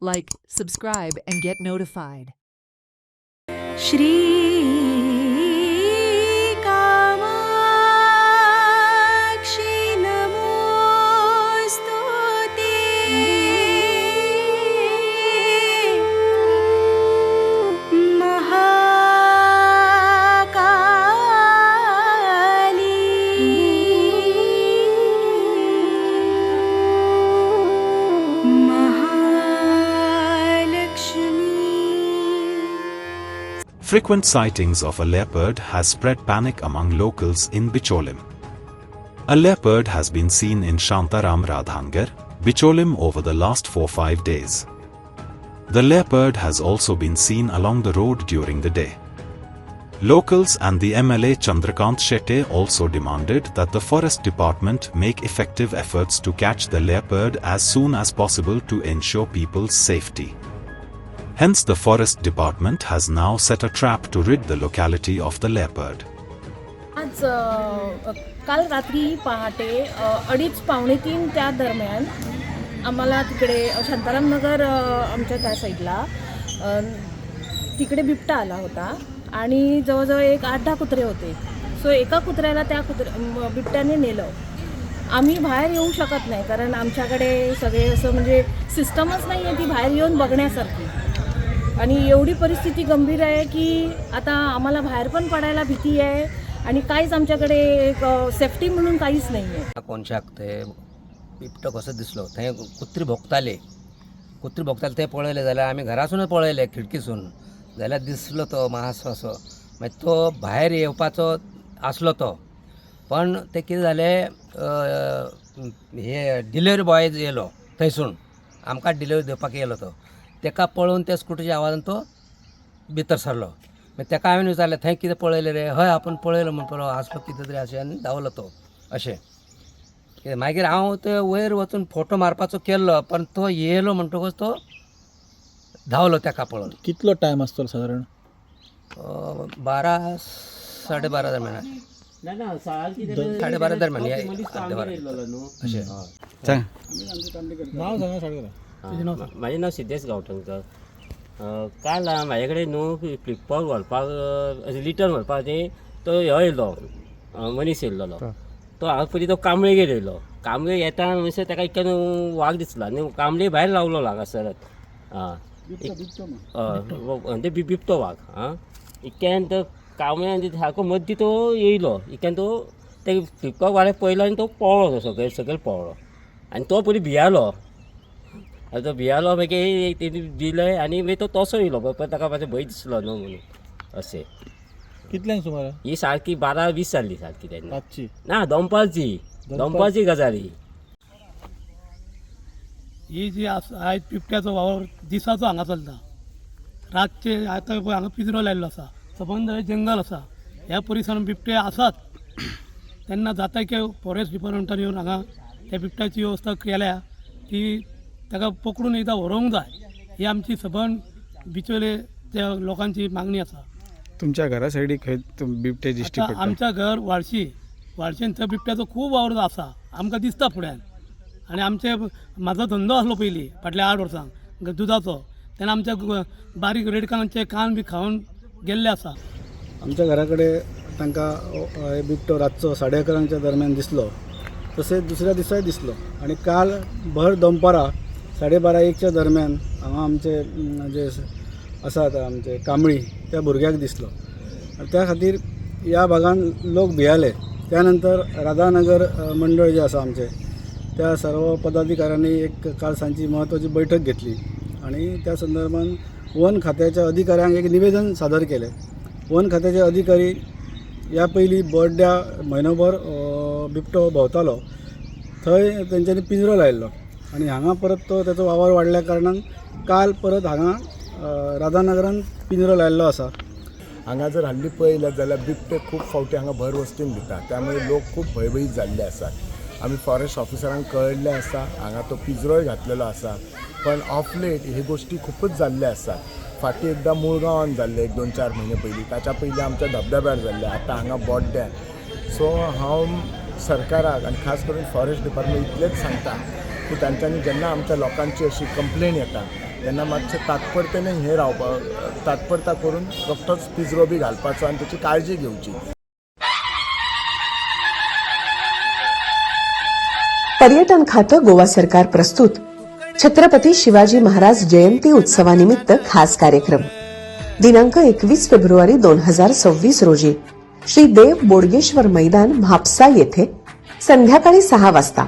Like, subscribe, and get notified. Shri Kamakshi नमोस्तुते Frequent sightings of a leopard has spread panic among locals in Bicholim. A leopard has been seen in Shantaram Radhangar, Bicholim over the last 4-5 days. The leopard has also been seen along the road during the day. Locals and the MLA Chandrakant Shetty also demanded that the Forest Department make effective efforts to catch the leopard as soon as possible to ensure people's safety. Hence, the Forest Department has now set a trap to rid the locality of the leopard. आज काल रात्री पहाटे 2:30-3 त्या दरम्यान आम्हाला तिकडे शांतारामनगर आमच्या त्या साईडला तिकडे बिबटा आला होता आणि जवळजवळ एक 8-10 कुत्रे होते. सो एका कुत्र्याला त्या बिबट्याने नेलं. आम्ही बाहेर येऊ शकत नाही कारण आमच्याकडे सगळे असं म्हणजे सिस्टमच नाही आहे ती बाहेर येऊन बघण्यासारखी. आणि एवढी परिस्थिती गंभीर आहे की आता आम्हाला बाहेर पण पडायला भीती आहे आणि काहीच आमच्याकडे एक सेफ्टी म्हणून काहीच नाही आहे. कोण शकते बिबटो कसो दिसलो थंय कुत्री भोगताले ते पळयले जाल्यार आमी घरासूनच पळयले खिडकीसून जाल्यार दिसलो तो मातसो असो मागीर तो भायर येवपाचो आसलो तो पण ते कितें जालें हे डिलिव्हरी बॉय येयलो थंयसून आमकां डिलिव्हरी दिवपाक येयलो तो तेका पळोवन त्या स्कुटीच्या आवाजान तो भितर सरलो. मागीर तेका हांवें विचारलें थंय कितें पळयलें रे हय आपूण पळयलो म्हण पळय आसलो कितें तरी अशें आनी धांवलो तो अशें. मागीर हांव ते वयर वचून फोटो मारपाचो केल्लो पण तो येयलो म्हणटकूच तो धांवलो तेका पळोवन. कितलो टायम आसतलो सादारण 12-12:30 दरम्यान 12:30 दरम्यान अशें. नाव सांगा साडे माझें नांव सिद्धेश गांवठणकर. काल म्हाजे कडेन न्हू फ्लिपकार्ट व्हरपाक रिटर्न व्हरपाक तो हो येयलो मनीस येयल्लो तो हांगा पयलीं तो कांबळेगेर येयलो. कांबळे येता म्हणसर ताका इतक्यान वाग दिसलो आनी कांबळे भायर लावलो हांगासर ते बिबटो वाग इतक्यान तो कांबळे सारको मद्दी तो येयलो इतक्यान तो ते फ्लिपकार्ट वाल्याक पयलो आनी तो पळलो तो सकयल पळलो आनी तो पयलीं भियालो. तो भियालो मागीर तेणी दिलें आनी मागीर तो तसो येयलो पण ताका मातसो भंय दिसलो न्हू म्हणून अशें. कितल्यांक सुमार ही सारकी 12-20 जाल्ली सारकी तेन्ना रातची ना दनपारची गजाली. ही जी आयज बिबट्याचो वावर दिसाचो हांगा चलता रातचे आतां पळय हांगा पिंजरो लायल्लो आसा सबंद जंगल आसा ह्या परिसरांत बिबटे आसात तेन्ना जाता की फॉरेस्ट डिपार्टमेंटान येवन हांगा त्या बिबट्याची वेवस्था केल्या ती ताका पकडून एकदां व्हरोंक जाय ही आमची सबंद बिचोले त्या लोकांची मागणी आसा. तुमच्या घरा सायडीक खंय बिबटे दिश्टी पडटा? आमच्या घर वाळशीन थंय बिबट्याचो खूब वावर आसा आमकां दिसता फुड्यान आनी आमचे म्हाजो धंदो आसलो पयलीं फाटल्या 8 वर्सांक दुदाचो तेन्ना आमच्या बारीक रेडकांचे कान बी खावन गेल्ले आसा. आमच्या घरा कडेन तांकां बिबटो रातचो 11:30च्या दरम्यान दिसलो तशेंच दुसऱ्या दिसाय दिसलो आनी काल भर दनपारां 12:30-1च्या दरम्यान हांगा आमचे जे आसात आमचे कांबळी त्या भुरग्याक दिसलो. त्या खातीर ह्या भागान लोक भियाले. त्यानंतर राधानगर मंडळ जे आसा आमचे त्या सर्व पदाधिकाऱ्यांनी एक काल सांजची म्हत्वाची बैठक घेतली आणि त्या संदर्भान वन खात्याच्या अधिकाऱ्यांक एक निवेदन सादर केलें. वन खात्याचे अधिकारी ह्या पयलीं बर्ड्या म्हयनोभर बिबटो भोंवतालो थंय तेंच्यांनी पिंजरो लायिल्लो आनी हांगा परत तो तेचो वावर वाडल्या कारणान काल परत हांगा राधानगरान पिंजरो लायिल्लो आसा. हांगा जर हाल्ली पळयल्यार जाल्यार बिबटे खूब फावटी हांगा भर वस्तीन दिता त्यामुळे लोक खूब भयभीत जाल्ले आसात. आमी फॉरेस्ट ऑफिसरांक कळयल्लें आसा हांगा तो पिंजरोय घातलेलो आसा पण ऑफ लेट हे गोश्टी खूबच जाल्ले आसात. फाटीं एकदां मुळगांवान जाल्ले 1-2-4 म्हयने पयलीं ताच्या पयलीं आमच्या धबधब्यार जाल्ले आतां हांगा बोड्ड्यान. सो हांव सरकाराक आनी खास करून फॉरेस्ट डिपार्टमेंट इतलेंच सांगता की तांच्यांनी जेन्ना आमच्या लोकांची अशी कंप्लेन येता तेन्ना मातशें तात्परतेने हे रावपाक तात्परता करून रोखडोच पिंजरो बी घालपाचो आनी तेची काळजी घेवची. पर्यटन खातं गोवा सरकार प्रस्तुत छत्रपती शिवाजी महाराज जयंती उत्सवानिमित्त खास कार्यक्रम दिनांक 21 फेब्रुवारी 2026 रोजी श्री देव बोडगेश्वर मैदान म्हापसा येथे संध्याकाळी 6 वाजता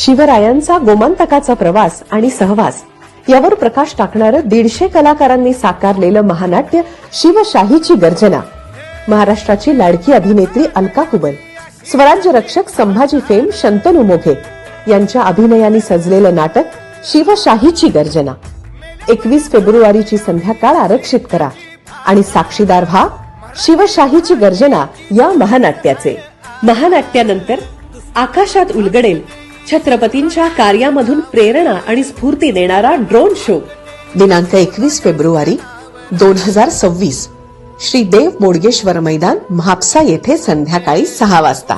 शिवरायांचा गोमांतकाचा प्रवास आणि सहवास यावर प्रकाश टाकणारं 150 कलाकारांनी साकारलेलं महानाट्य शिवशाहीची गर्जना, महाराष्ट्राची लाडकी अभिनेत्री अलका कुबल, स्वराज्य रक्षक संभाजी फेम शंतनू मोघे यांच्या अभिनयाने सजलेलं नाटक शिवशाहीची गर्जना 21 फेब्रुवारीची संध्याकाळ आरक्षित करा आणि साक्षीदार व्हा शिवशाहीची गर्जना या महानाट्याचे. महानाट्यानंतर आकाशात उलगडेल छत्रपतींच्या कार्यामधून प्रेरणा आणि स्फूर्ती देणारा ड्रोन शो दिनांक 21 फेब्रुवारी 2026 श्री देव बोडगेश्वर मैदान म्हापसा येथे संध्याकाळी 6 वाजता.